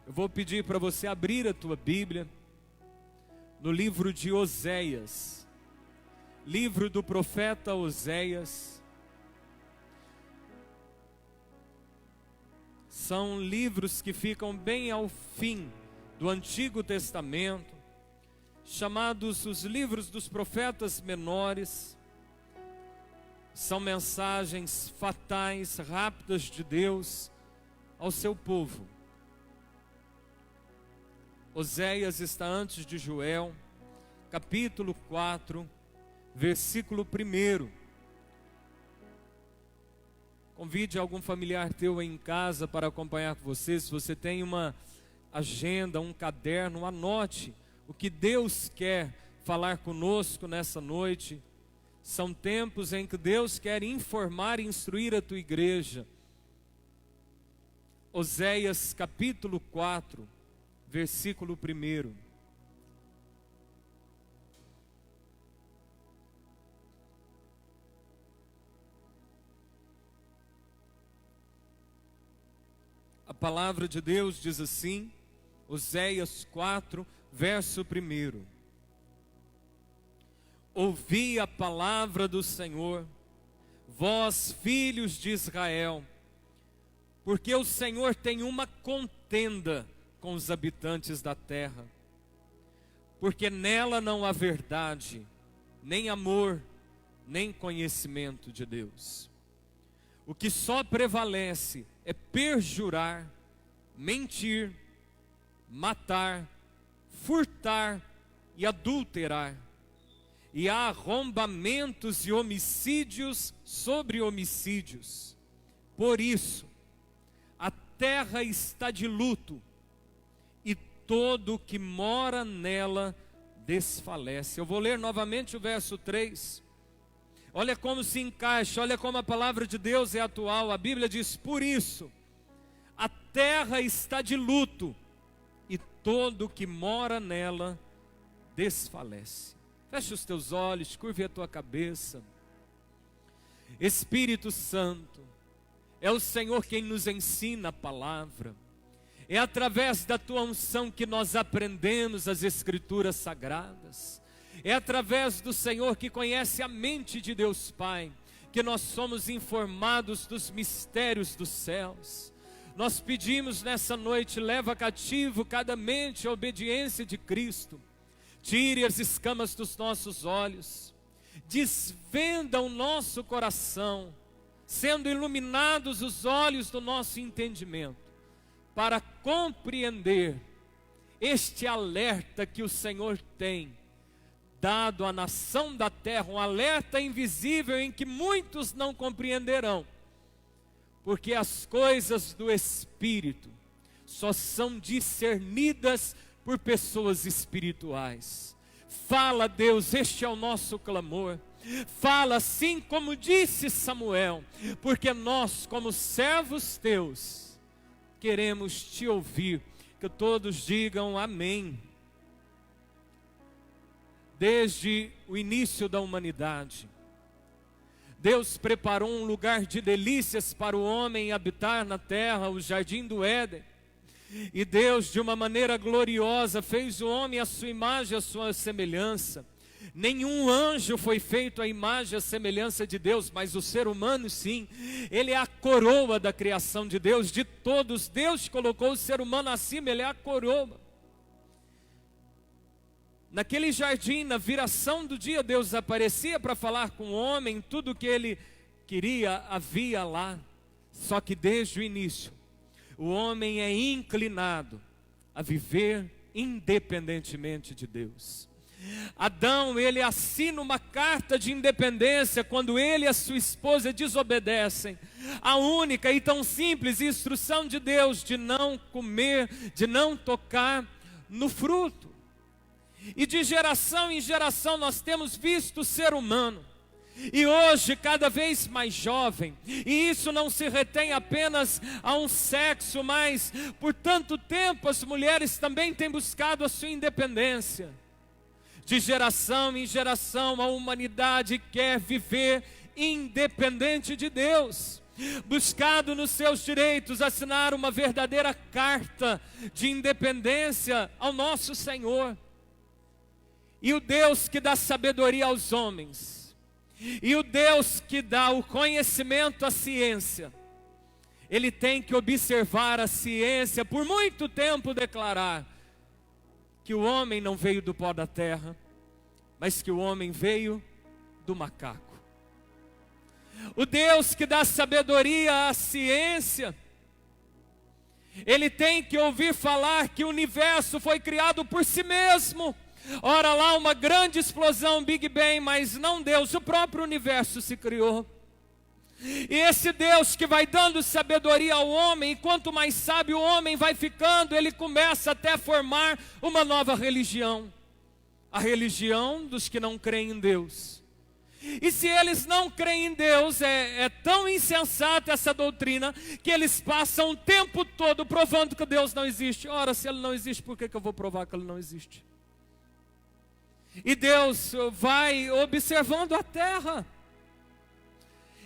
Eu vou pedir para você abrir a tua Bíblia no livro de Oséias, livro do profeta Oséias. São livros que ficam bem ao fim do Antigo Testamento, chamados os livros dos profetas menores. São mensagens fatais, rápidas de Deus ao seu povo. Oséias está antes de Joel, capítulo 4, versículo 1. Convide algum familiar teu em casa para acompanhar com você. Se você tem uma agenda, um caderno, anote o que Deus quer falar conosco nessa noite. São tempos em que Deus quer informar e instruir a tua igreja. Oséias capítulo 4, versículo 1. A palavra de Deus diz assim, Oséias 4, verso 1. Ouvi a palavra do Senhor, vós filhos de Israel, porque o Senhor tem uma contenda com os habitantes da terra, porque nela não há verdade, nem amor, nem conhecimento de Deus. O que só prevalece é perjurar, mentir, matar, furtar e adulterar. E há arrombamentos e homicídios sobre homicídios. Por isso, a terra está de luto, e todo o que mora nela desfalece. Eu vou ler novamente o verso 3. Olha como se encaixa, olha como a palavra de Deus é atual. A Bíblia diz, por isso, a terra está de luto, e todo o que mora nela desfalece. Feche os teus olhos, curve a tua cabeça. Espírito Santo, é o Senhor quem nos ensina a palavra. É através da tua unção que nós aprendemos as Escrituras Sagradas. É através do Senhor que conhece a mente de Deus Pai, que nós somos informados dos mistérios dos céus. Nós pedimos nessa noite, leva cativo cada mente à obediência de Cristo. Tire as escamas dos nossos olhos, desvenda o nosso coração, sendo iluminados os olhos do nosso entendimento, para compreender este alerta que o Senhor tem dado à nação da terra, um alerta invisível em que muitos não compreenderão, porque as coisas do Espírito só são discernidas por pessoas espirituais. Fala, Deus, este é o nosso clamor. Fala assim como disse Samuel, porque nós, como servos teus, queremos te ouvir. Que todos digam amém. Desde o início da humanidade, Deus preparou um lugar de delícias para o homem habitar na terra, o jardim do Éden. E Deus, de uma maneira gloriosa, fez o homem à sua imagem, à sua semelhança. Nenhum anjo foi feito à imagem e à semelhança de Deus, mas o ser humano sim. Ele é a coroa da criação de Deus, de todos. Deus colocou o ser humano acima, ele é a coroa. Naquele jardim, na viração do dia, Deus aparecia para falar com o homem. Tudo que ele queria havia lá. Só que desde o início, o homem é inclinado a viver independentemente de Deus. Adão, ele assina uma carta de independência quando ele e a sua esposa desobedecem a única e tão simples instrução de Deus de não comer, de não tocar no fruto. E de geração em geração nós temos visto o ser humano, e hoje cada vez mais jovem, e isso não se retém apenas a um sexo, mas por tanto tempo as mulheres também têm buscado a sua independência. De geração em geração a humanidade quer viver independente de Deus. buscado nos seus direitos assinar uma verdadeira carta de independência ao nosso Senhor. E o Deus que dá sabedoria aos homens, e o Deus que dá o conhecimento à ciência, Ele tem que observar a ciência, por muito tempo declarar que o homem não veio do pó da terra, mas que o homem veio do macaco. O Deus que dá sabedoria à ciência, Ele tem que ouvir falar que o universo foi criado por si mesmo. Ora lá, uma grande explosão, Big Bang, mas não Deus, o próprio universo se criou. E esse Deus que vai dando sabedoria ao homem, e quanto mais sábio o homem vai ficando, ele começa até a formar uma nova religião. A religião dos que não creem em Deus. E se eles não creem em Deus, é tão insensata essa doutrina, que eles passam o tempo todo provando que Deus não existe. Ora, se Ele não existe, por que eu vou provar que Ele não existe? E Deus vai observando a terra.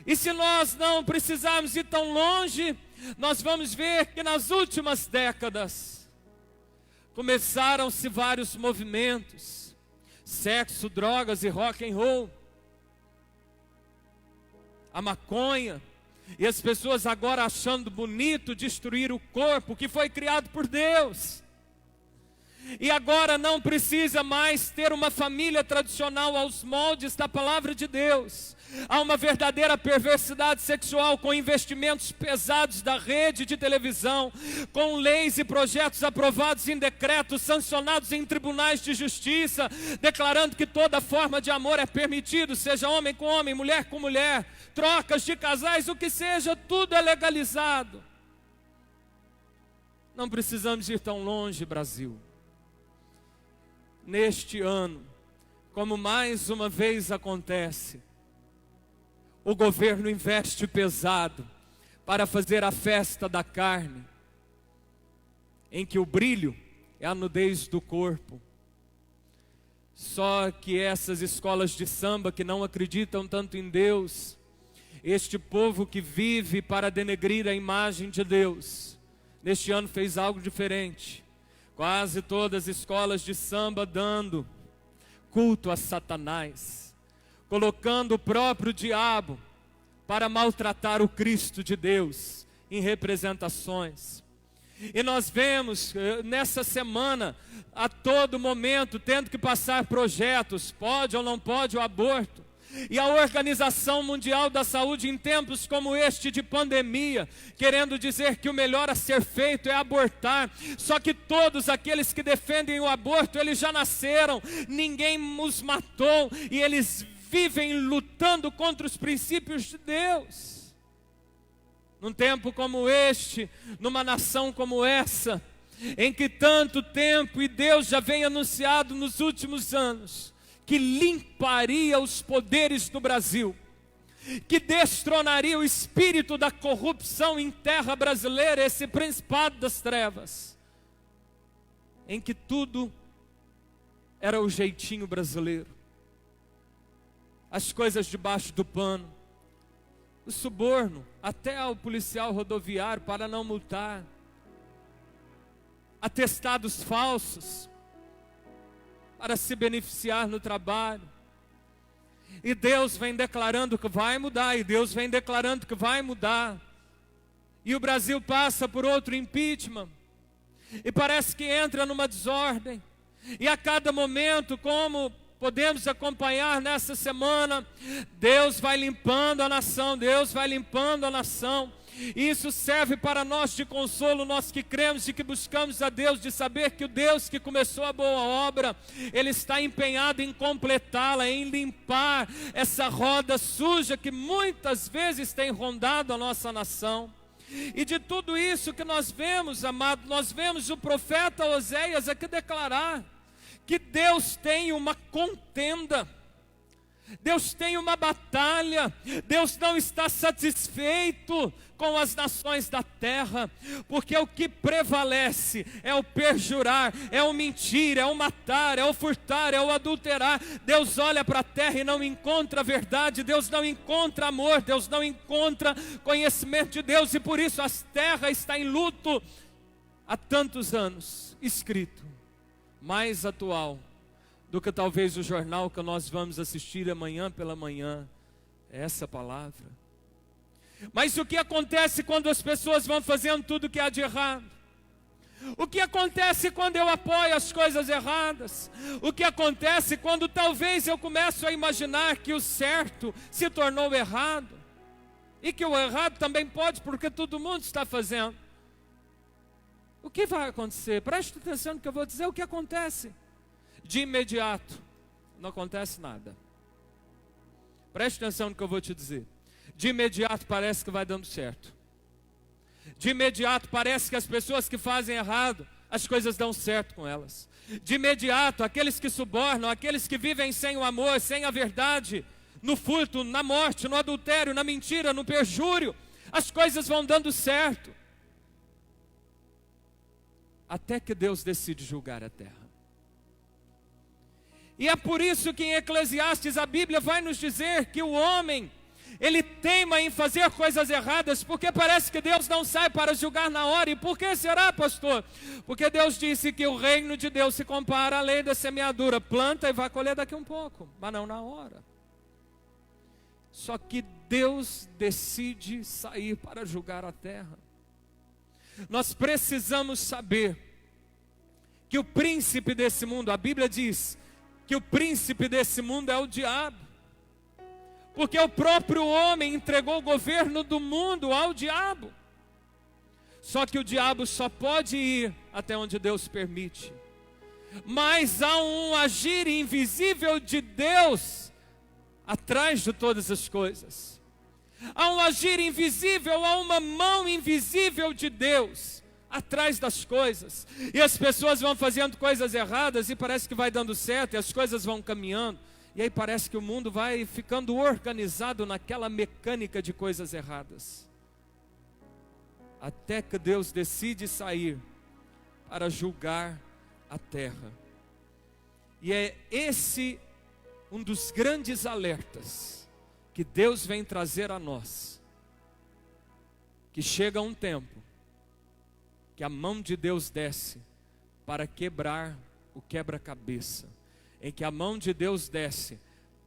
E se nós não precisarmos ir tão longe, nós vamos ver que nas últimas décadas começaram-se vários movimentos: sexo, drogas e rock and roll, a maconha, e as pessoas agora achando bonito destruir o corpo que foi criado por Deus. E agora não precisa mais ter uma família tradicional aos moldes da palavra de Deus. Há uma verdadeira perversidade sexual com investimentos pesados da rede de televisão, com leis e projetos aprovados em decretos, sancionados em tribunais de justiça, declarando que toda forma de amor é permitido, seja homem com homem, mulher com mulher, trocas de casais, o que seja, tudo é legalizado. Não precisamos ir tão longe, Brasil. Neste ano, como mais uma vez acontece, o governo investe pesado para fazer a festa da carne, em que o brilho é a nudez do corpo. Só que essas escolas de samba que não acreditam tanto em Deus, este povo que vive para denegrir a imagem de Deus, neste ano fez algo diferente. Quase todas as escolas de samba dando culto a Satanás, colocando o próprio diabo para maltratar o Cristo de Deus em representações. E nós vemos nessa semana, a todo momento, tendo que passar projetos, pode ou não pode o aborto. E a Organização Mundial da Saúde, em tempos como este de pandemia, querendo dizer que o melhor a ser feito é abortar. Só que todos aqueles que defendem o aborto, eles já nasceram, ninguém os matou, e eles vivem lutando contra os princípios de Deus. Num tempo como este, numa nação como essa, em que tanto tempo, e Deus já vem anunciado nos últimos anos, que limparia os poderes do Brasil, que destronaria o espírito da corrupção em terra brasileira, esse principado das trevas, em que tudo era o jeitinho brasileiro, as coisas debaixo do pano, o suborno até ao policial rodoviário para não multar, atestados falsos para se beneficiar no trabalho. E Deus vem declarando que vai mudar, e Deus vem declarando que vai mudar. E o Brasil passa por outro impeachment, e parece que entra numa desordem. E a cada momento, como podemos acompanhar nessa semana, Deus vai limpando a nação, Deus vai limpando a nação. E isso serve para nós de consolo, nós que cremos e que buscamos a Deus, de saber que o Deus que começou a boa obra, Ele está empenhado em completá-la, em limpar essa roda suja que muitas vezes tem rondado a nossa nação. E de tudo isso que nós vemos, amado, nós vemos o profeta Oséias aqui declarar que Deus tem uma contenda Deus tem uma batalha. Deus não está satisfeito com as nações da terra, porque o que prevalece é o perjurar, é o mentir, é o matar, é o furtar, é o adulterar. Deus olha para a terra e não encontra verdade, Deus não encontra amor, Deus não encontra conhecimento de Deus, e por isso a terra está em luto há tantos anos, escrito, mais atual do que talvez o jornal que nós vamos assistir amanhã pela manhã, é essa palavra. Mas o que acontece quando as pessoas vão fazendo tudo que há de errado? O que acontece quando eu apoio as coisas erradas? O que acontece quando talvez eu começo a imaginar que o certo se tornou errado? E que o errado também pode, porque todo mundo está fazendo. O que vai acontecer? Preste atenção no que eu vou dizer. O que acontece? De imediato, não acontece nada. Preste atenção no que eu vou te dizer. De imediato parece que vai dando certo. De imediato parece que as pessoas que fazem errado, as coisas dão certo com elas. De imediato, aqueles que subornam, aqueles que vivem sem o amor, sem a verdade, no furto, na morte, no adultério, na mentira, no perjúrio, as coisas vão dando certo. Até que Deus decide julgar a terra. E é por isso que em Eclesiastes a Bíblia vai nos dizer que o homem, ele teima em fazer coisas erradas, porque parece que Deus não sai para julgar na hora. E por que será, pastor? Porque Deus disse que o reino de Deus se compara à lei da semeadura. Planta e vai colher daqui um pouco, mas não na hora. Só que Deus decide sair para julgar a terra. Nós precisamos saber que o príncipe desse mundo, a Bíblia diz que o príncipe desse mundo é o diabo, porque o próprio homem entregou o governo do mundo ao diabo. Só que o diabo só pode ir até onde Deus permite. Mas há um agir invisível de Deus atrás de todas as coisas. Há um agir invisível, há uma mão invisível de Deus atrás das coisas. E as pessoas vão fazendo coisas erradas e parece que vai dando certo, e as coisas vão caminhando. E aí parece que o mundo vai ficando organizado naquela mecânica de coisas erradas. Até que Deus decide sair para julgar a terra. E é esse um dos grandes alertas que Deus vem trazer a nós. Que chega um tempo que a mão de Deus desce para quebrar o quebra-cabeça, em que a mão de Deus desce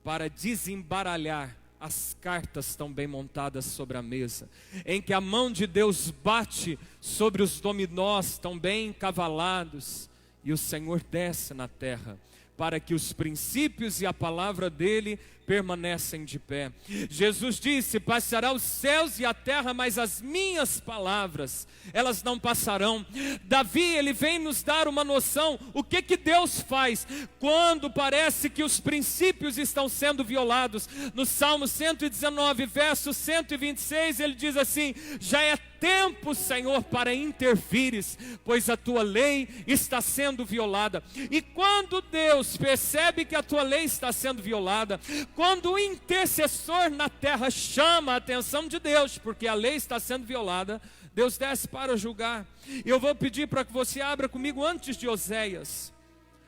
para desembaralhar as cartas tão bem montadas sobre a mesa, em que a mão de Deus bate sobre os dominós tão bem encavalados, e o Senhor desce na terra, para que os princípios e a palavra dele permanecem de pé. Jesus disse: passará os céus e a terra, mas as minhas palavras, elas não passarão. Davi, ele vem nos dar uma noção, o que Deus faz quando parece que os princípios estão sendo violados. No Salmo 119, verso 126, ele diz assim: já é tempo, Senhor, para intervires, pois a tua lei está sendo violada. E quando Deus percebe que a tua lei está sendo violada, quando o intercessor na terra chama a atenção de Deus, porque a lei está sendo violada, Deus desce para julgar. E eu vou pedir para que você abra comigo antes de Oséias,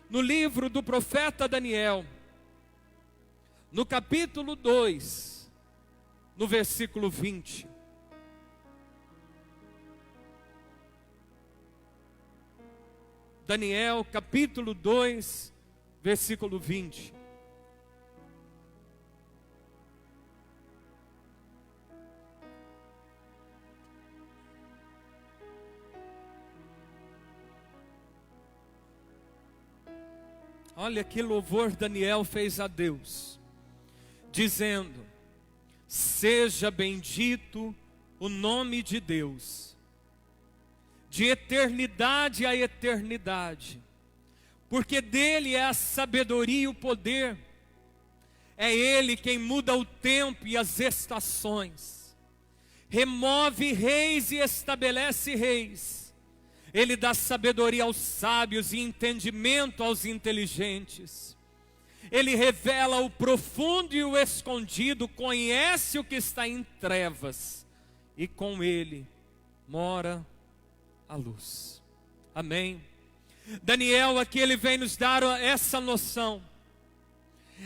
no livro do profeta Daniel, no capítulo 2, no versículo 20. Daniel, capítulo 2, versículo 20. Olha que louvor Daniel fez a Deus, dizendo: seja bendito o nome de Deus, de eternidade a eternidade, porque dele é a sabedoria e o poder. É ele quem muda o tempo e as estações, remove reis e estabelece reis. Ele dá sabedoria aos sábios e entendimento aos inteligentes. Ele revela o profundo e o escondido, conhece o que está em trevas, e com Ele mora a luz. Amém? Daniel aqui, ele vem nos dar essa noção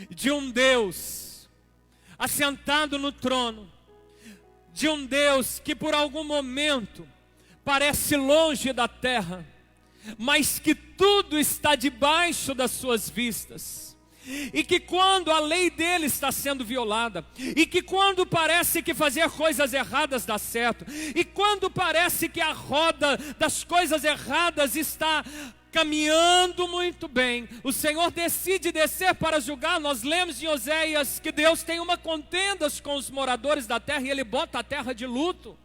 de um Deus assentado no trono, de um Deus que por algum momento parece longe da terra, mas que tudo está debaixo das suas vistas. E que quando a lei dele está sendo violada, e que quando parece que fazer coisas erradas dá certo, e quando parece que a roda das coisas erradas está caminhando muito bem, o Senhor decide descer para julgar. Nós lemos em Oséias que Deus tem uma contenda com os moradores da terra, e Ele bota a terra de luto.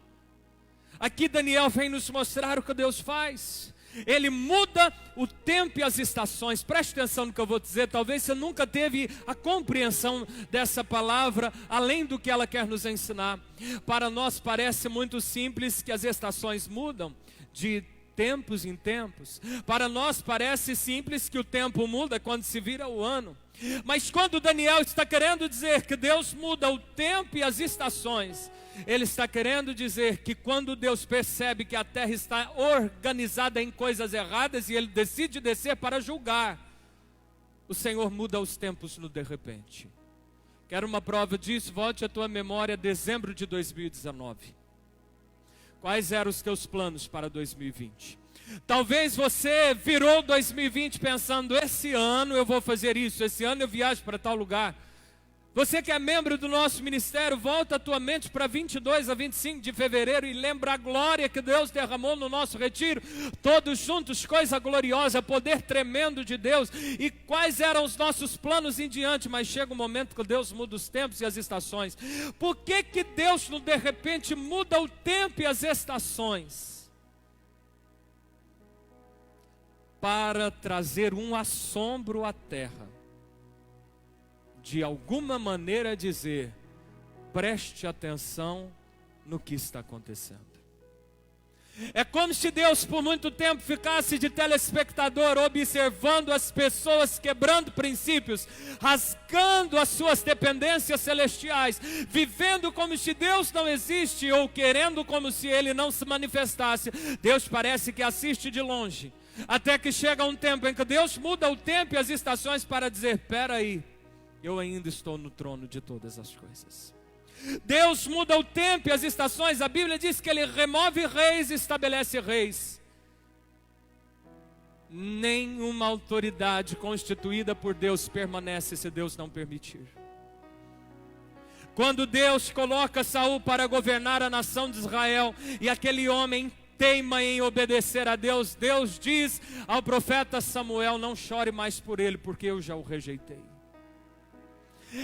Aqui Daniel vem nos mostrar o que Deus faz. Ele muda o tempo e as estações. Preste atenção no que eu vou dizer. Talvez você nunca teve a compreensão dessa palavra, além do que ela quer nos ensinar. Para nós parece muito simples que as estações mudam de tempos em tempos. Para nós parece simples que o tempo muda quando se vira o ano. Mas quando Daniel está querendo dizer que Deus muda o tempo e as estações, ele está querendo dizer que quando Deus percebe que a terra está organizada em coisas erradas e Ele decide descer para julgar, o Senhor muda os tempos no de repente. Quero uma prova disso? Volte à tua memória, dezembro de 2019. Quais eram os teus planos para 2020? Talvez você virou 2020 pensando: esse ano eu vou fazer isso, esse ano eu viajo para tal lugar. Você que é membro do nosso ministério, volta a tua mente para 22 a 25 de fevereiro e lembra a glória que Deus derramou no nosso retiro. Todos juntos, coisa gloriosa, poder tremendo de Deus. E quais eram os nossos planos em diante? Mas chega um momento que Deus muda os tempos e as estações. Por que que Deus, de repente, muda o tempo e as estações? Para trazer um assombro à terra. De alguma maneira dizer: preste atenção no que está acontecendo. É como se Deus por muito tempo ficasse de telespectador, observando as pessoas quebrando princípios, rasgando as suas dependências celestiais, vivendo como se Deus não existe, ou querendo como se Ele não se manifestasse. Deus parece que assiste de longe, até que chega um tempo em que Deus muda o tempo e as estações para dizer: espera aí, eu ainda estou no trono de todas as coisas. Deus muda o tempo e as estações. A Bíblia diz que Ele remove reis e estabelece reis. Nenhuma autoridade constituída por Deus permanece se Deus não permitir. Quando Deus coloca Saul para governar a nação de Israel, e aquele homem teima em obedecer a Deus, Deus diz ao profeta Samuel: não chore mais por ele, porque eu já o rejeitei.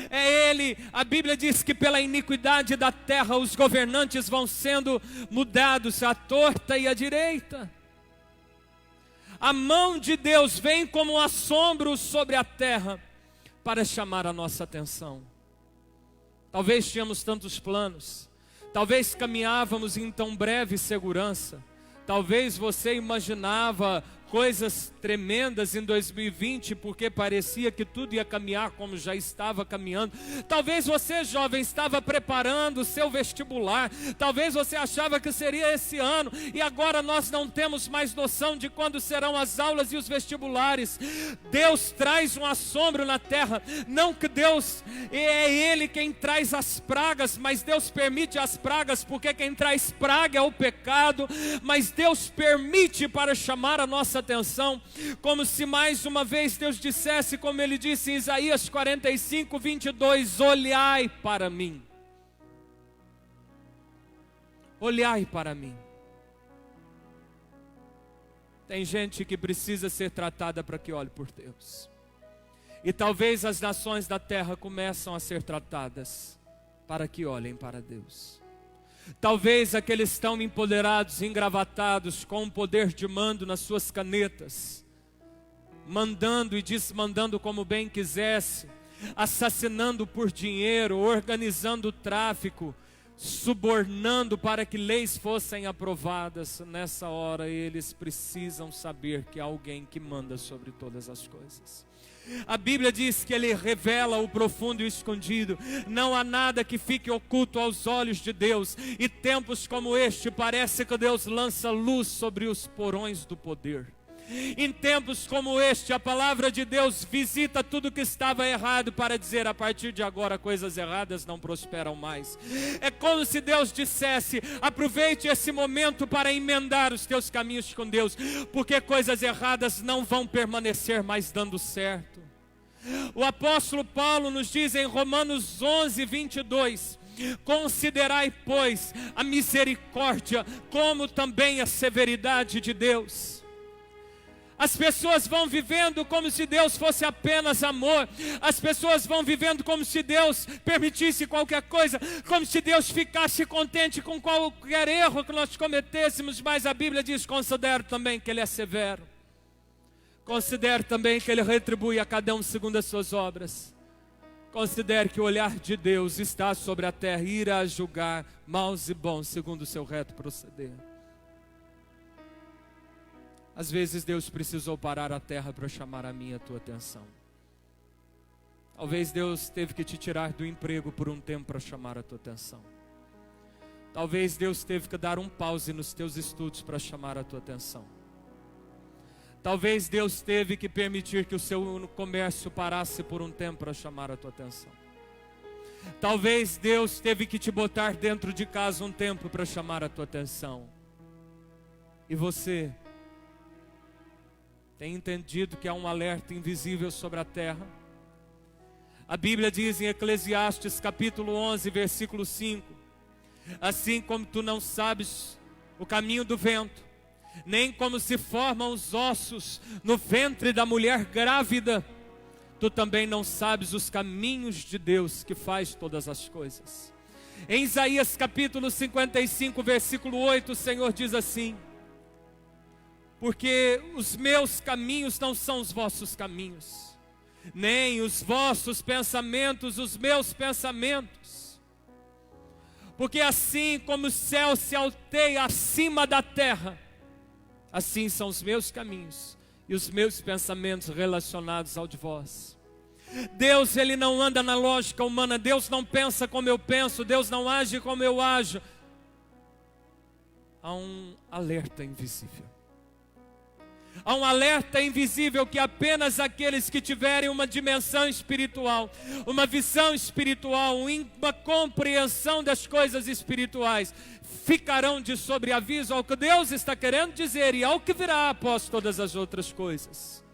É ele, a Bíblia diz que pela iniquidade da terra os governantes vão sendo mudados à torta e à direita. A mão de Deus vem como um assombro sobre a terra para chamar a nossa atenção. Talvez tínhamos tantos planos, talvez caminhávamos em tão breve segurança, talvez você imaginava coisas tremendas em 2020, porque parecia que tudo ia caminhar como já estava caminhando. Talvez você, jovem, estava preparando o seu vestibular. Talvez você achava que seria esse ano, e agora nós não temos mais noção de quando serão as aulas e os vestibulares. Deus traz um assombro na terra. Não que Deus é Ele quem traz as pragas, mas Deus permite as pragas, porque quem traz praga é o pecado. Mas Deus permite para chamar a nossa atenção, como se mais uma vez Deus dissesse, como Ele disse em Isaías 45, 22, olhai para mim. Olhai para mim. Tem gente que precisa ser tratada para que olhe por Deus. E talvez as nações da terra começam a ser tratadas para que olhem para Deus. Talvez aqueles estão empoderados, engravatados, com o poder de mando nas suas canetas, mandando e desmandando como bem quisesse, assassinando por dinheiro, organizando o tráfico, subornando para que leis fossem aprovadas. Nessa hora eles precisam saber que há alguém que manda sobre todas as coisas. A Bíblia diz que Ele revela o profundo e o escondido. Não há nada que fique oculto aos olhos de Deus. E tempos como este, parece que Deus lança luz sobre os porões do poder. Em tempos como este, a palavra de Deus visita tudo que estava errado para dizer: a partir de agora coisas erradas não prosperam mais. É como se Deus dissesse: aproveite esse momento para emendar os teus caminhos com Deus, porque coisas erradas não vão permanecer mais dando certo. O apóstolo Paulo nos diz em Romanos 11:22: considerai, pois, a misericórdia, como também a severidade de Deus. As pessoas vão vivendo como se Deus fosse apenas amor. As pessoas vão vivendo como se Deus permitisse qualquer coisa, como se Deus ficasse contente com qualquer erro que nós cometêssemos. Mas a Bíblia diz: considere também que Ele é severo. Considere também que Ele retribui a cada um segundo as suas obras. Considere que o olhar de Deus está sobre a terra e irá julgar maus e bons segundo o seu reto proceder. Às vezes Deus precisou parar a terra para chamar a minha e a tua atenção. Talvez Deus teve que te tirar do emprego por um tempo para chamar a tua atenção. Talvez Deus teve que dar um pause nos teus estudos para chamar a tua atenção. Talvez Deus teve que permitir que o seu comércio parasse por um tempo para chamar a tua atenção. Talvez Deus teve que te botar dentro de casa um tempo para chamar a tua atenção. E você tem entendido que há um alerta invisível sobre a terra? A Bíblia diz em Eclesiastes capítulo 11, versículo 5: assim como tu não sabes o caminho do vento, nem como se formam os ossos no ventre da mulher grávida, tu também não sabes os caminhos de Deus que faz todas as coisas. Em Isaías capítulo 55, versículo 8, o Senhor diz assim: porque os meus caminhos não são os vossos caminhos, nem os vossos pensamentos os meus pensamentos. Porque assim como o céu se alteia acima da terra, assim são os meus caminhos e os meus pensamentos relacionados ao de vós. Deus, Ele não anda na lógica humana. Deus não pensa como eu penso. Deus não age como eu ajo. Há um alerta invisível. Há um alerta invisível que apenas aqueles que tiverem uma dimensão espiritual, uma visão espiritual, uma compreensão das coisas espirituais, ficarão de sobreaviso ao que Deus está querendo dizer e ao que virá após todas as outras coisas.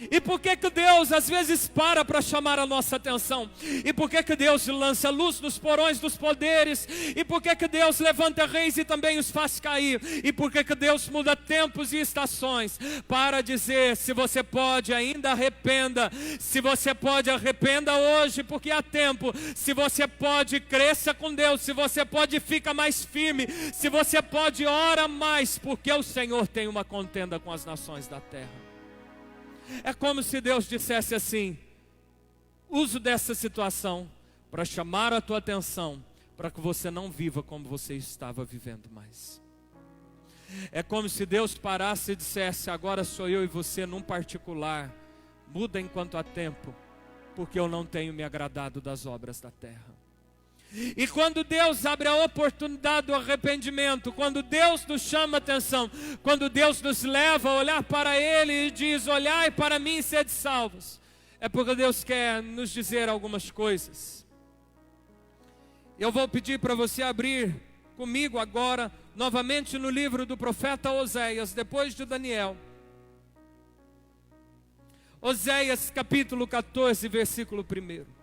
E por que Deus às vezes para chamar a nossa atenção? E por que Deus lança luz nos porões dos poderes? E por que Deus levanta reis e também os faz cair? E por que Deus muda tempos e estações? Para dizer: se você pode, ainda arrependa. Se você pode, arrependa hoje, porque há tempo. Se você pode, cresça com Deus. Se você pode, fica mais firme. Se você pode, ora mais, porque o Senhor tem uma contenda com as nações da terra. É como se Deus dissesse assim: uso dessa situação para chamar a tua atenção, para que você não viva como você estava vivendo mais. É como se Deus parasse e dissesse: agora sou eu e você num particular, muda enquanto há tempo, porque eu não tenho me agradado das obras da terra. E quando Deus abre a oportunidade do arrependimento, quando Deus nos chama a atenção, quando Deus nos leva a olhar para Ele e diz: olhai para mim e sede salvos, é porque Deus quer nos dizer algumas coisas. Eu vou pedir para você abrir comigo agora, novamente no livro do profeta Oséias, depois de Daniel. Oséias capítulo 14, versículo 1.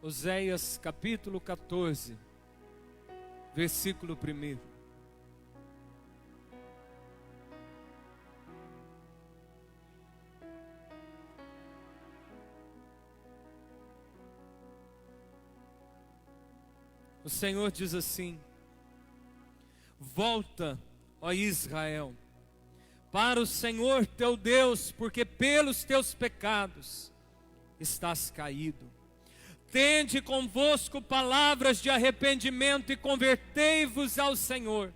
Oséias capítulo 14, versículo 1. O Senhor diz assim: volta, ó Israel, para o Senhor teu Deus, porque pelos teus pecados estás caído. Tende convosco palavras de arrependimento e convertei-vos ao Senhor.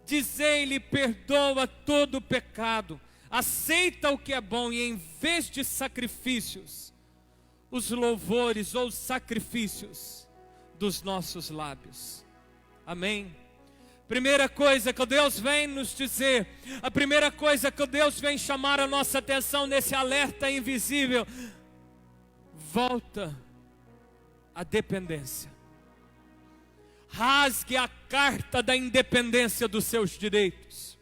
Dizei-lhe: perdoa todo o pecado, aceita o que é bom, e em vez de sacrifícios, os louvores ou sacrifícios dos nossos lábios. Amém? Primeira coisa que Deus vem nos dizer, a primeira coisa que Deus vem chamar a nossa atenção nesse alerta invisível: volta à dependência. Rasgue a carta da independência dos seus direitos.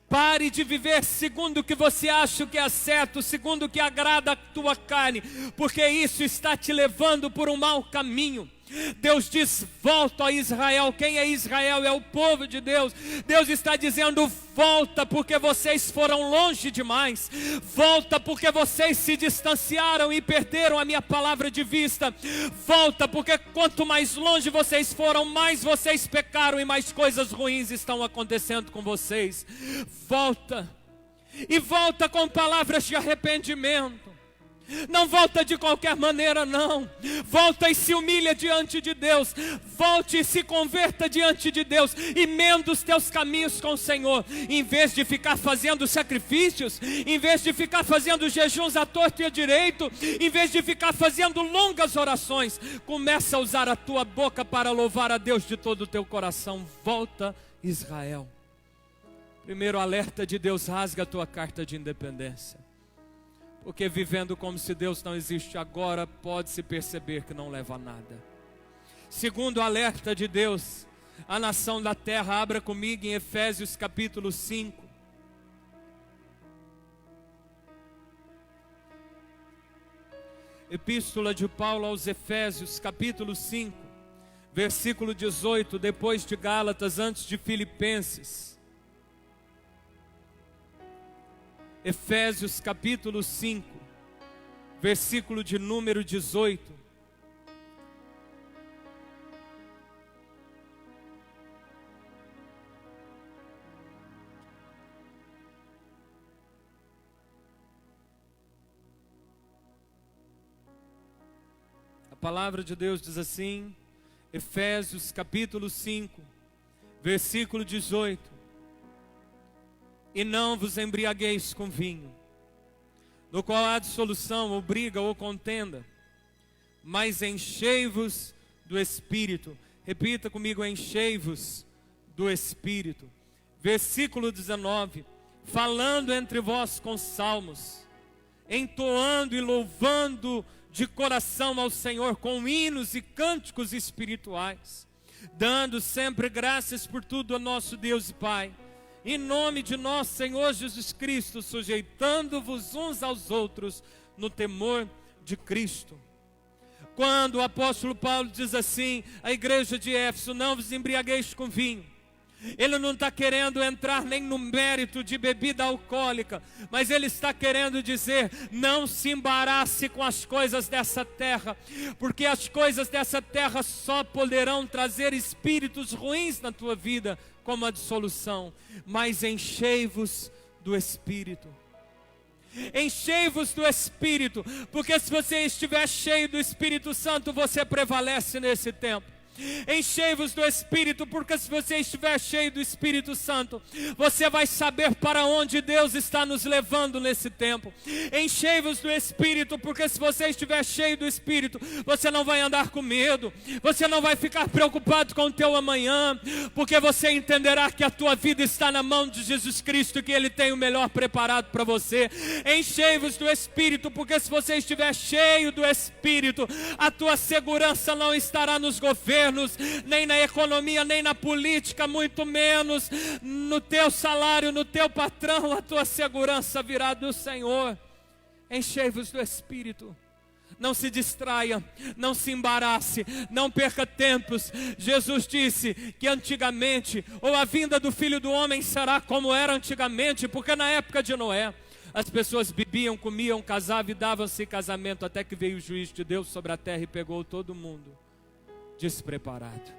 Pare de viver segundo o que você acha que é certo, segundo o que agrada a tua carne, porque isso está te levando por um mau caminho. Deus diz: volta a Israel. Quem é Israel? É o povo de Deus. Deus está dizendo: volta porque vocês foram longe demais. Volta porque vocês se distanciaram e perderam a minha palavra de vista. Volta porque quanto mais longe vocês foram, mais vocês pecaram e mais coisas ruins estão acontecendo com vocês. Volta, e volta com palavras de arrependimento. Não volta de qualquer maneira, não. Volta e se humilha diante de Deus. Volte e se converta diante de Deus. Emenda os teus caminhos com o Senhor. Em vez de ficar fazendo sacrifícios, em vez de ficar fazendo jejuns à torta e à direito, em vez de ficar fazendo longas orações, começa a usar a tua boca para louvar a Deus de todo o teu coração. Volta, Israel. Primeiro alerta de Deus: rasga a tua carta de independência. Porque vivendo como se Deus não existe agora, pode-se perceber que não leva a nada. Segundo alerta de Deus, a nação da terra. Abra comigo em Efésios capítulo 5. Epístola de Paulo aos Efésios capítulo 5, versículo 18, depois de Gálatas, antes de Filipenses. Efésios capítulo 5, versículo de número 18. A palavra de Deus diz assim, Efésios capítulo 5, versículo 18: e não vos embriagueis com vinho, no qual há dissolução, ou briga, ou contenda, mas enchei-vos do Espírito. Repita comigo: enchei-vos do Espírito. Versículo 19: falando entre vós com salmos, entoando e louvando de coração ao Senhor com hinos e cânticos espirituais, dando sempre graças por tudo a nosso Deus e Pai, em nome de nosso Senhor Jesus Cristo, sujeitando-vos uns aos outros no temor de Cristo. Quando o apóstolo Paulo diz assim, a igreja de Éfeso: não vos embriagueis com vinho, ele não está querendo entrar nem no mérito de bebida alcoólica, mas ele está querendo dizer: não se embarace com as coisas dessa terra, porque as coisas dessa terra só poderão trazer espíritos ruins na tua vida, como a dissolução. Mas enchei-vos do Espírito. Enchei-vos do Espírito, porque se você estiver cheio do Espírito Santo, você prevalece nesse tempo. Enchei-vos do Espírito, porque se você estiver cheio do Espírito Santo, você vai saber para onde Deus está nos levando nesse tempo. Enchei-vos do Espírito, porque se você estiver cheio do Espírito, você não vai andar com medo, você não vai ficar preocupado com o teu amanhã, porque você entenderá que a tua vida está na mão de Jesus Cristo, que Ele tem o melhor preparado para você. Enchei-vos do Espírito, porque se você estiver cheio do Espírito, a tua segurança não estará nos governos, nem na economia, nem na política, muito menos no teu salário, no teu patrão. A tua segurança virá do Senhor. Enchei-vos do Espírito. Não se distraia, não se embarace, não perca tempos. Jesus disse que antigamente, ou a vinda do Filho do Homem será como era antigamente, porque na época de Noé, as pessoas bebiam, comiam, casavam e davam-se casamento, até que veio o juízo de Deus sobre a terra e pegou todo mundo despreparado.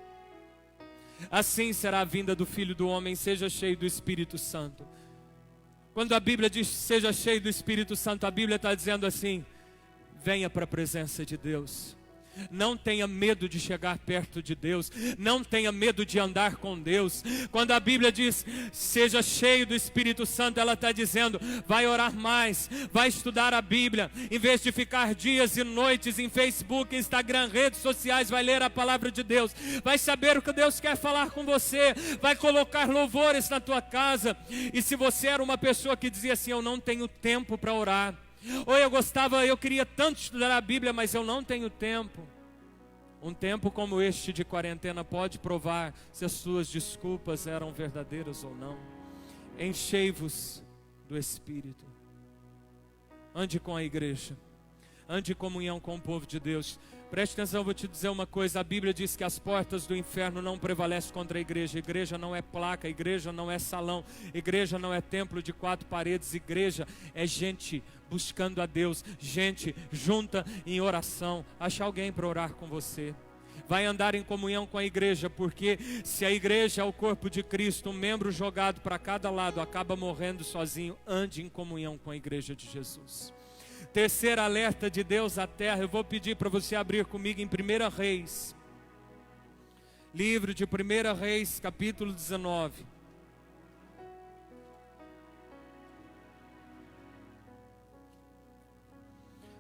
assim será a vinda do Filho do Homem. Seja cheio do Espírito Santo. Quando a Bíblia diz seja cheio do Espírito Santo, a Bíblia está dizendo assim: venha para a presença de Deus. Não tenha medo de chegar perto de Deus. Não tenha medo de andar com Deus. Quando a Bíblia diz seja cheio do Espírito Santo, ela está dizendo: vai orar mais, vai estudar a Bíblia. Em vez de ficar dias e noites em Facebook, Instagram, redes sociais, vai ler a palavra de Deus. Vai saber o que Deus quer falar com você. Vai colocar louvores na tua casa. E se você era uma pessoa que dizia assim: eu não tenho tempo para orar, ou eu queria tanto estudar a Bíblia, mas eu não tenho tempo. Um tempo como este de quarentena pode provar se as suas desculpas eram verdadeiras ou não. Enchei-vos do Espírito. Ande com a igreja. Ande em comunhão com o povo de Deus. Preste atenção, eu vou te dizer uma coisa. A Bíblia diz que as portas do inferno não prevalecem contra a igreja. Igreja não é placa, igreja não é salão, igreja não é templo de 4 paredes. Igreja é gente buscando a Deus, gente junta em oração. Acha alguém para orar com você. Vai andar em comunhão com a igreja, porque se a igreja é o corpo de Cristo, um membro jogado para cada lado acaba morrendo sozinho. Ande em comunhão com a igreja de Jesus. Terceiro alerta de Deus à terra. Eu vou pedir para você abrir comigo em 1 Reis. Livro de 1 Reis, capítulo 19.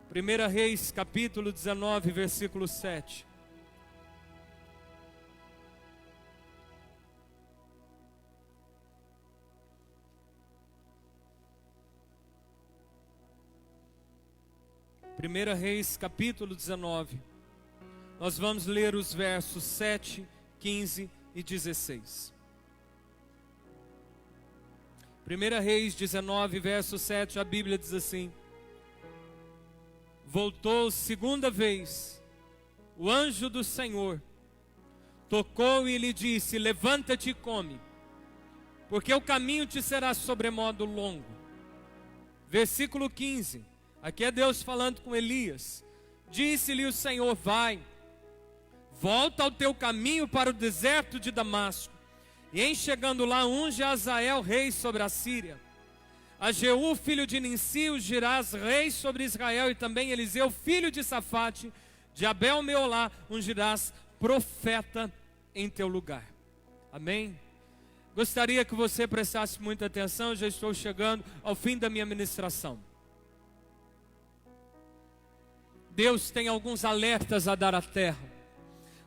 Primeira Reis, capítulo 19, versículo 7. Primeira Reis, capítulo 19. Nós vamos ler os versos 7, 15 e 16. 1 Reis 19, verso 7, a Bíblia diz assim: voltou segunda vez o anjo do Senhor, tocou e lhe disse: levanta-te e come, porque o caminho te será sobremodo longo. Versículo 15, aqui é Deus falando com Elias. Disse-lhe o Senhor: vai, volta ao teu caminho para o deserto de Damasco, e em chegando lá unge Azael rei sobre a Síria, a Jeú filho de Ninsi ungirás rei sobre Israel, e também Eliseu filho de Safate de Abel Meolá ungirás profeta em teu lugar. Amém? Gostaria que você prestasse muita atenção. Já estou chegando ao fim da minha ministração. Deus tem alguns alertas a dar à terra.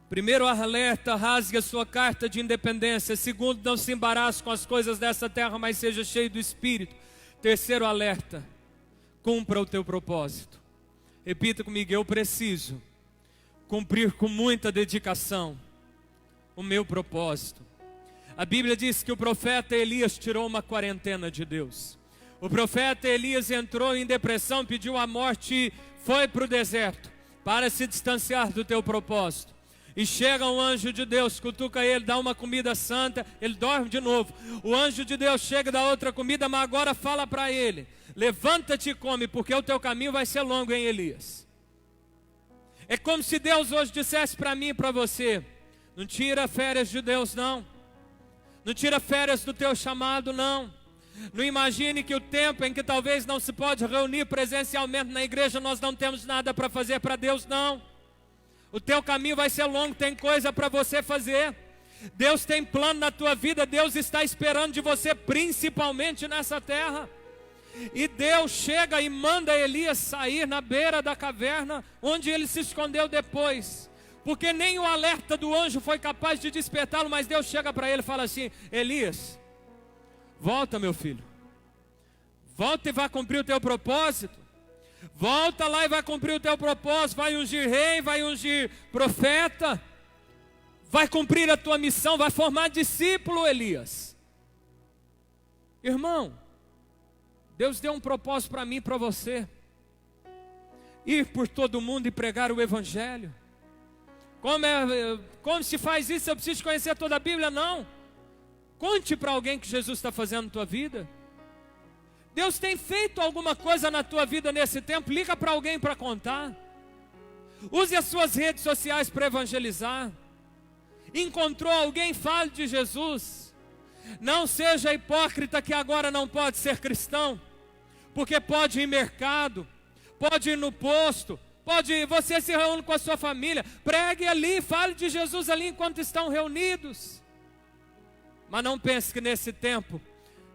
Primeiro alerta: rasgue a sua carta de independência. Segundo, não se embarace com as coisas dessa terra, mas seja cheio do Espírito. Terceiro alerta: cumpra o teu propósito. Repita comigo: eu preciso cumprir com muita dedicação o meu propósito. A Bíblia diz que o profeta Elias tirou uma quarentena de Deus. O profeta Elias entrou em depressão, pediu a morte e foi para o deserto para se distanciar do teu propósito. E chega um anjo de Deus, cutuca ele, dá uma comida santa, ele dorme de novo. O anjo de Deus chega e dá outra comida, mas agora fala para ele: levanta-te e come, porque o teu caminho vai ser longo, hein, Elias? É como se Deus hoje dissesse para mim e para você: não tira férias de Deus, não. Não tira férias do teu chamado, não. Não imagine que o tempo em que talvez não se pode reunir presencialmente na igreja, nós não temos nada para fazer para Deus, não. O teu caminho vai ser longo, tem coisa para você fazer. Deus tem plano na tua vida, Deus está esperando de você, principalmente nessa terra. E Deus chega e manda Elias sair na beira da caverna, onde ele se escondeu depois. Porque nem o alerta do anjo foi capaz de despertá-lo, mas Deus chega para ele e fala assim: Elias, volta, meu filho. Volta e vai cumprir o teu propósito. Volta lá e vai cumprir o teu propósito. Vai ungir rei, vai ungir profeta. Vai cumprir a tua missão, vai formar discípulo, Elias. Irmão, Deus deu um propósito para mim e para você: ir por todo mundo e pregar o Evangelho. Como se faz isso? Eu preciso conhecer toda a Bíblia? Não. Conte para alguém que Jesus está fazendo na tua vida. Deus tem feito alguma coisa na tua vida nesse tempo? Liga para alguém para contar. Use as suas redes sociais para evangelizar. Encontrou alguém, fale de Jesus. Não seja hipócrita que agora não pode ser cristão, porque pode ir em mercado, pode ir no posto, você se reúne com a sua família, pregue ali, fale de Jesus ali enquanto estão reunidos. Mas não pense que nesse tempo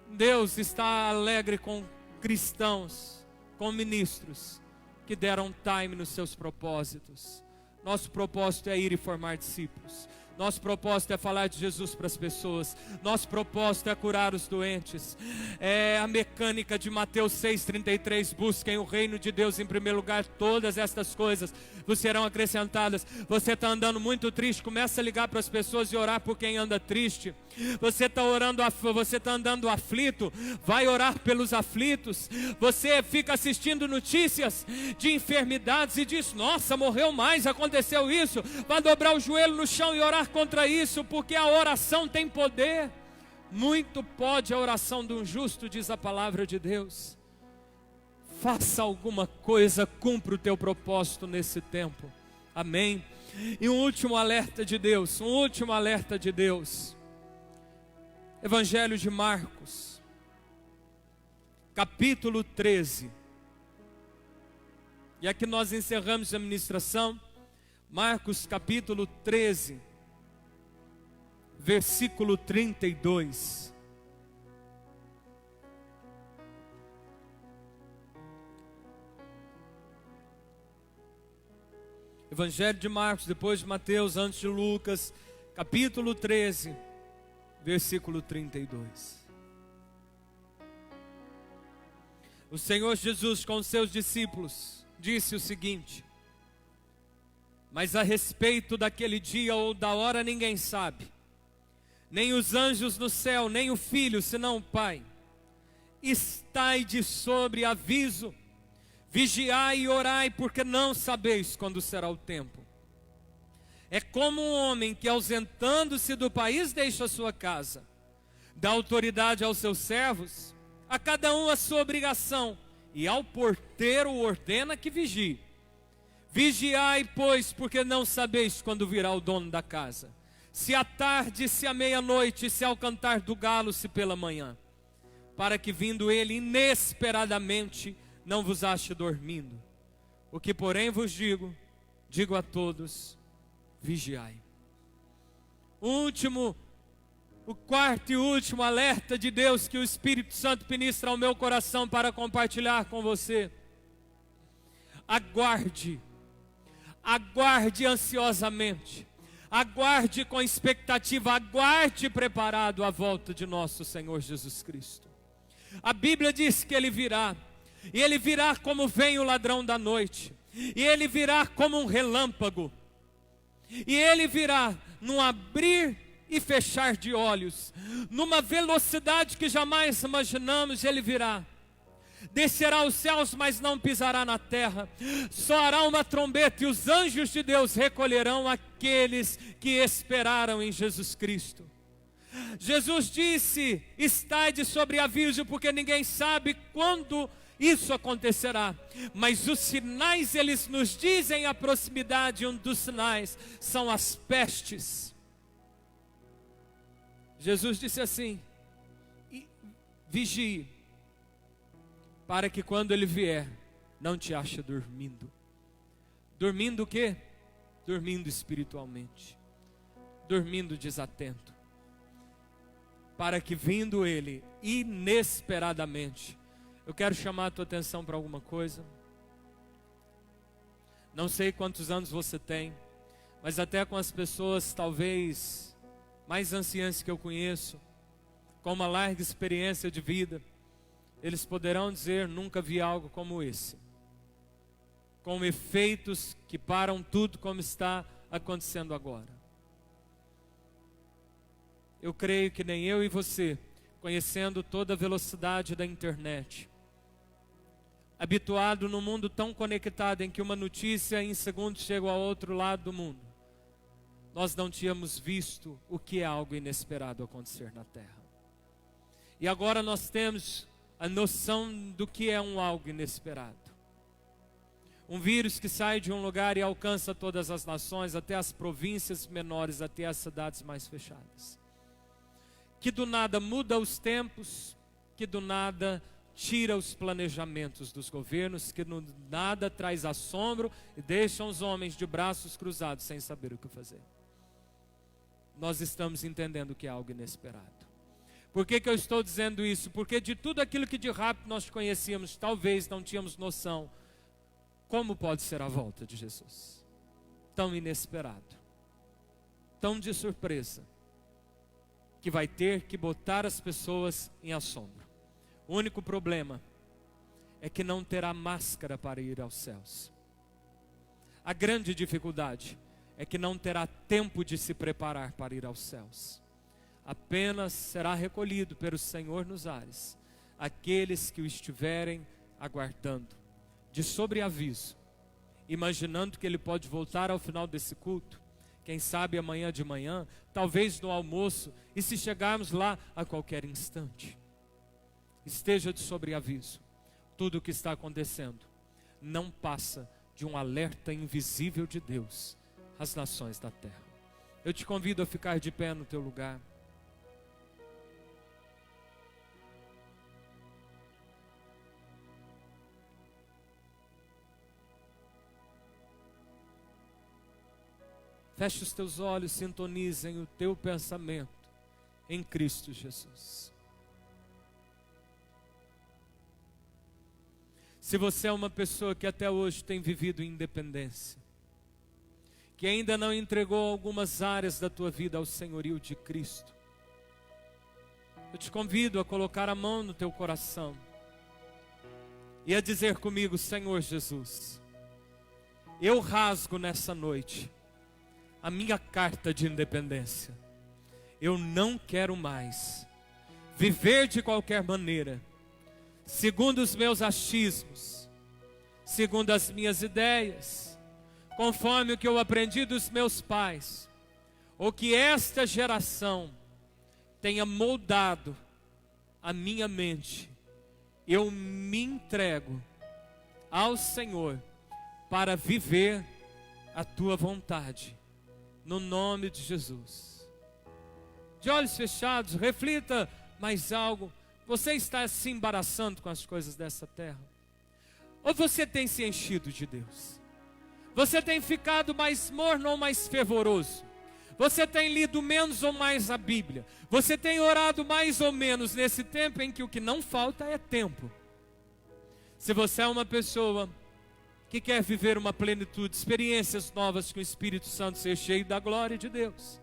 Deus está alegre com cristãos, com ministros que deram time nos seus propósitos. Nosso propósito é ir e formar discípulos. Nosso propósito é falar de Jesus para as pessoas. Nosso propósito é curar os doentes. É a mecânica de Mateus 6,33. Busquem o reino de Deus em primeiro lugar. Todas estas coisas vos serão acrescentadas. Você está andando muito triste, começa a ligar para as pessoas e orar por quem anda triste. Você está andando aflito, vai orar pelos aflitos. Você fica assistindo notícias de enfermidades e diz: nossa, morreu mais, aconteceu isso. Vai dobrar o joelho no chão e orar contra isso, porque a oração tem poder. Muito pode a oração de um justo, diz a palavra de Deus. Faça alguma coisa, cumpra o teu propósito nesse tempo. Amém. E um último alerta de Deus, Evangelho de Marcos, capítulo 13. E aqui nós encerramos a ministração. Marcos capítulo 13, versículo 32. Evangelho de Marcos, depois de Mateus, antes de Lucas, capítulo 13, versículo 32. O Senhor Jesus com os seus discípulos disse o seguinte: mas a respeito daquele dia ou da hora ninguém sabe, nem os anjos no céu, nem o Filho, senão o Pai. Estai de sobre aviso, vigiai e orai, porque não sabeis quando será o tempo. É como um homem que, ausentando-se do país, deixa a sua casa, dá autoridade aos seus servos, a cada um a sua obrigação, e ao porteiro ordena que vigie. Vigiai, pois, porque não sabeis quando virá o dono da casa, se à tarde, se à meia-noite, se ao cantar do galo, se pela manhã, para que vindo ele inesperadamente não vos ache dormindo. O que porém vos digo a todos: vigiai. O quarto e último alerta de Deus que o Espírito Santo ministra ao meu coração para compartilhar com você: aguarde ansiosamente, aguarde com expectativa, aguarde preparado a volta de nosso Senhor Jesus Cristo. A Bíblia diz que Ele virá, e Ele virá como vem o ladrão da noite, e Ele virá como um relâmpago, e Ele virá num abrir e fechar de olhos, numa velocidade que jamais imaginamos. Ele virá, descerá aos céus, mas não pisará na terra, soará uma trombeta, e os anjos de Deus recolherão aqueles que esperaram em Jesus Cristo. Jesus disse: estai de sobreaviso, porque ninguém sabe quando isso acontecerá, mas os sinais, eles nos dizem a proximidade. Um dos sinais são as pestes. Jesus disse assim: vigie, para que quando Ele vier, não te ache dormindo. Dormindo o quê? Dormindo espiritualmente, dormindo desatento, para que vindo Ele inesperadamente. Eu quero chamar a tua atenção para alguma coisa. Não sei quantos anos você tem, mas até com as pessoas talvez mais anciãs que eu conheço, com uma larga experiência de vida, eles poderão dizer: nunca vi algo como esse, com efeitos que param tudo como está acontecendo agora. Eu creio que nem eu e você, conhecendo toda a velocidade da internet, habituado num mundo tão conectado em que uma notícia em segundos chega ao outro lado do mundo, nós não tínhamos visto o que é algo inesperado acontecer na terra. E agora nós temos a noção do que é algo inesperado. Um vírus que sai de um lugar e alcança todas as nações, até as províncias menores, até as cidades mais fechadas. Que do nada muda os tempos, que do nada tira os planejamentos dos governos, que do nada traz assombro e deixa os homens de braços cruzados sem saber o que fazer. Nós estamos entendendo que é algo inesperado. Por que eu estou dizendo isso? Porque de tudo aquilo que de rápido nós conhecíamos, talvez não tínhamos noção. Como pode ser a volta de Jesus? Tão inesperado, tão de surpresa, que vai ter que botar as pessoas em assombro. O único problema é que não terá máscara para ir aos céus. A grande dificuldade é que não terá tempo de se preparar para ir aos céus. Apenas será recolhido pelo Senhor nos ares aqueles que o estiverem aguardando, de sobreaviso, imaginando que ele pode voltar ao final desse culto, quem sabe amanhã de manhã, talvez no almoço, e se chegarmos lá a qualquer instante. Esteja de sobreaviso. Tudo o que está acontecendo não passa de um alerta invisível de Deus às nações da terra. Eu te convido a ficar de pé no teu lugar. Feche os teus olhos, sintonizem o teu pensamento em Cristo Jesus. Se você é uma pessoa que até hoje tem vivido em independência, que ainda não entregou algumas áreas da tua vida ao senhorio de Cristo, eu te convido a colocar a mão no teu coração e a dizer comigo: Senhor Jesus, eu rasgo nessa noite a minha carta de independência. Eu não quero mais viver de qualquer maneira, segundo os meus achismos, segundo as minhas ideias, conforme o que eu aprendi dos meus pais, ou que esta geração tenha moldado a minha mente. Eu me entrego ao Senhor para viver a tua vontade, no nome de Jesus. De olhos fechados, reflita mais algo. Você está se embaraçando com as coisas dessa terra? Ou você tem se enchido de Deus? Você tem ficado mais morno ou mais fervoroso? Você tem lido menos ou mais a Bíblia? Você tem orado mais ou menos nesse tempo em que o que não falta é tempo? Se você é uma pessoa que quer viver uma plenitude, experiências novas com o Espírito Santo, ser cheio da glória de Deus,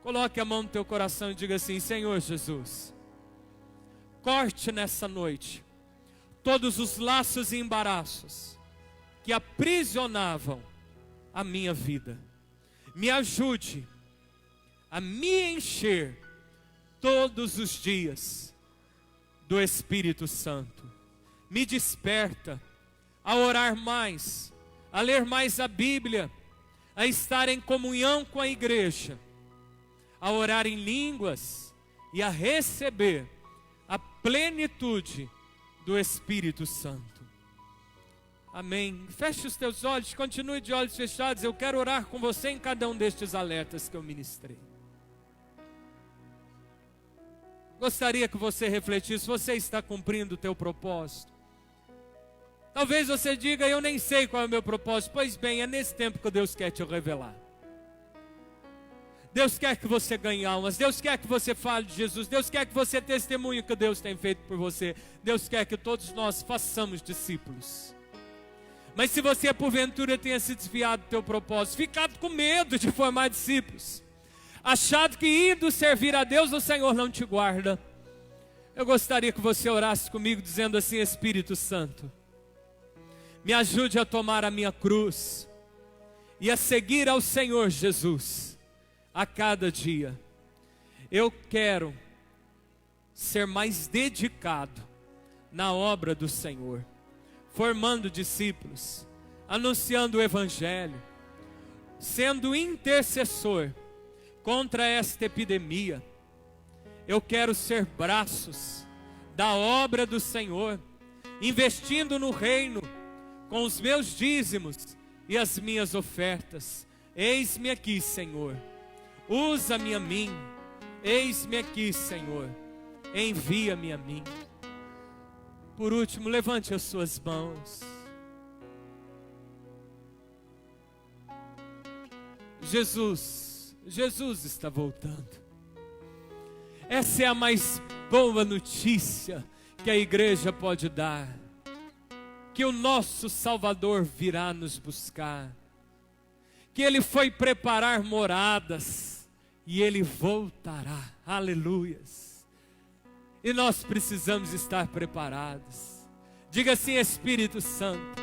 coloque a mão no teu coração e diga assim: Senhor Jesus, corte nessa noite todos os laços e embaraços que aprisionavam a minha vida. Me ajude a me encher todos os dias do Espírito Santo. Me desperta a orar mais, a ler mais a Bíblia, a estar em comunhão com a igreja, a orar em línguas e a receber a plenitude do Espírito Santo. Amém. Feche os teus olhos, continue de olhos fechados. Eu quero orar com você em cada um destes alertas que eu ministrei. Gostaria que você refletisse: você está cumprindo o teu propósito? Talvez você diga: eu nem sei qual é o meu propósito. Pois bem, é nesse tempo que Deus quer te revelar. Deus quer que você ganhe almas. Deus quer que você fale de Jesus. Deus quer que você testemunhe o que Deus tem feito por você. Deus quer que todos nós façamos discípulos. Mas se você porventura tenha se desviado do teu propósito, ficado com medo de formar discípulos, achado que indo servir a Deus o Senhor não te guarda, eu gostaria que você orasse comigo dizendo assim: Espírito Santo, me ajude a tomar a minha cruz e a seguir ao Senhor Jesus a cada dia. Eu quero ser mais dedicado na obra do Senhor, formando discípulos, anunciando o Evangelho, sendo intercessor contra esta epidemia. Eu quero ser braços da obra do Senhor, investindo no reino, com os meus dízimos e as minhas ofertas. Eis-me aqui, Senhor. Usa-me a mim. Eis-me aqui, Senhor. Envia-me a mim. Por último, levante as suas mãos. Jesus está voltando. Essa é a mais boa notícia que a igreja pode dar. Que o nosso Salvador virá nos buscar. Que Ele foi preparar moradas e Ele voltará. Aleluias. E nós precisamos estar preparados. Diga assim: Espírito Santo,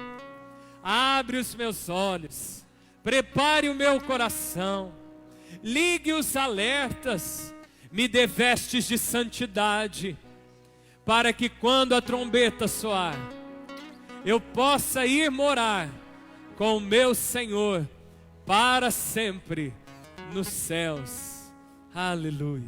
abre os meus olhos, prepare o meu coração, ligue os alertas, me dê vestes de santidade, para que quando a trombeta soar, eu possa ir morar com o meu Senhor para sempre nos céus. Aleluia.